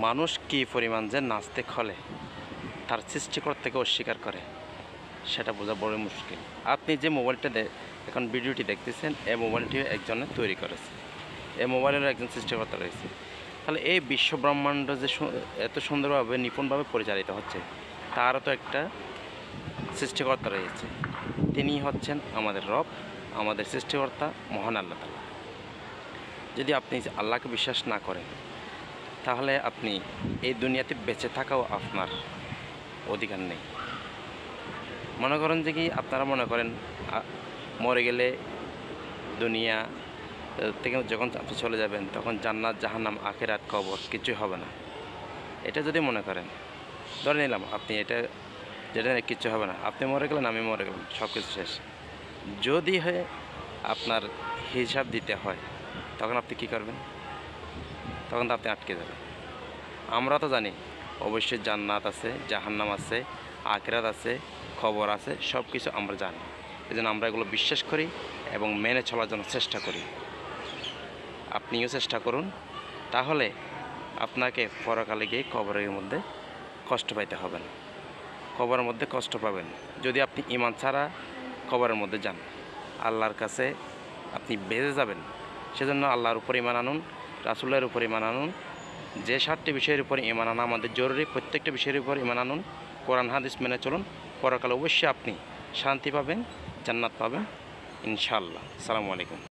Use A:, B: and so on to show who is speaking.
A: মানুষ কী পরিমাণ যে নাস্তিক হলে তার সৃষ্টিকর্তাকে অস্বীকার করে সেটা বোঝা বড় মুশকিল। আপনি যে মোবাইলটা এখন ভিডিওটি দেখতেছেন, এই মোবাইলটি একজনের তৈরি করেছে, এই মোবাইলের একজন সৃষ্টিকর্তা রয়েছে। তাহলে এই বিশ্ব ব্রহ্মাণ্ড যে এত সুন্দরভাবে নিপুণভাবে পরিচালিত হচ্ছে, তারও তো একটা সৃষ্টিকর্তা রয়েছে। তিনি হচ্ছেন আমাদের রব, আমাদের সৃষ্টিকর্তা মহান আল্লাহ তাআলা। যদি আপনি আল্লাহকে বিশ্বাস না করেন, তাহলে আপনি এই দুনিয়াতে বেঁচে থাকাও আপনার অধিকার নেই। মনে করেন যে কি আপনারা মনে করেন মরে গেলে দুনিয়া থেকে যখন আপনি চলে যাবেন তখন জান্নাত জাহান্নাম আখিরাত কবর কিছুই হবে না, এটা যদি মনে করেন, ধরে নিলাম আপনি এটা যেটা কিচ্ছু হবে না, আপনি মরে গেলেন, আমি মরে গেলাম, সব কিছু শেষ। যদি হয় আপনার হিসাব দিতে হয়, তখন আপনি কী করবেন? তখন তো আপনি আটকে যাবেন। আমরা তো জানি অবশ্যই জান্নাত আছে, জাহান্নাম আছে, আখিরাত আছে, খবর আছে, সব কিছু আমরা জানি। এই জন্য আমরা এগুলো বিশ্বাস করি এবং মেনে চলার জন্য চেষ্টা করি। আপনিও চেষ্টা করুন, তাহলে আপনাকে পরকালে গিয়ে কবরের মধ্যে কষ্ট পাইতে হবে না। কবরের মধ্যে কষ্ট পাবেন যদি আপনি ঈমান ছাড়া কবরের মধ্যে যান, আল্লাহর কাছে আপনি বেঁচে যাবেন। সেজন্য আল্লাহর উপর ঈমান আনুন, রাসূলের উপর ঈমান আনুন। যে 7টি বিষয়ের উপর ঈমান আনা আমাদের জরুরি, প্রত্যেকটা বিষয়ের উপর ঈমান আনুন, কোরআন হাদিস মেনে চলুন। পরকালে অবশ্যই আপনি শান্তি পাবেন, জান্নাত পাবেন ইনশাআল্লাহ। আসসালামু আলাইকুম।